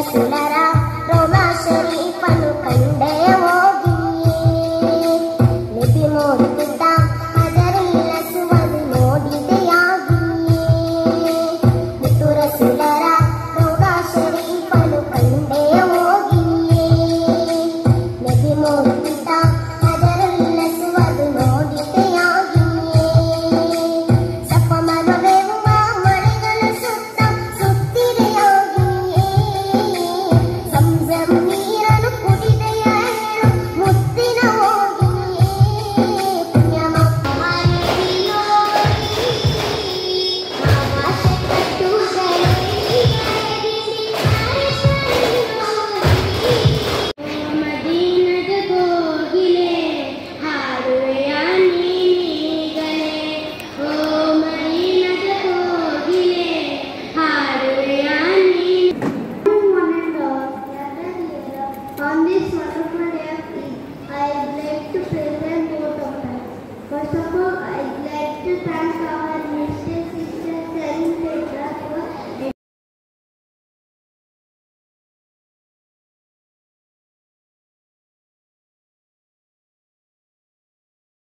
ಸುರಸುಲರ ರೋಮ ಶರೀಫನು ಕಂಡೆ ಹೋಗಿಯೇ ನಬಿ ಮೋಡುತ್ತಿದ್ದ ಅದರೆಲ್ಲ ಸುವದು ನೋಡಿದೆಯಾಗಿಯೇ ಮುತ್ತು ರಸೂಲರ ರೋಮ ಶರೀಫನು ಕಂಡೆ ಹೋಗಿಯೇ ನಬಿ ಮೋಡುತ್ತಿದ್ದ ಅದರೆಲ್ಲ ಸುವದು ನೋಡಿದೆಯಾಗಿಯೇ ಸಪ್ಪ ಮನವೆವುವ ಮಳೆಗಳು ಸುತ್ತ ಸುತ್ತಿದೆಯಾಗಿಯೇ ಸಂಸಂ ನೀರನ್ನು ಕುಡಿದೆಯ ಮುತ್ತಿನ ಹೋಗಿಯೇ ಪುಣ್ಯ ಮಕ್ಕಳಿಯೋ ಆಕಾಶ ಕಟ್ಟುಗಳೇ ಮದೀನದ ಕೋಗಿಲೆ ಹಾಡುವೆಯ ನೀನಿಗಳೇ ಓ ಮದೀನದ ಕೋಗಿಲೆ ಹಾಡುವೆಯ ನೀನು. On this wonderful day of Eid, I would like to present both of them. First of all, I would like to thank our Ministry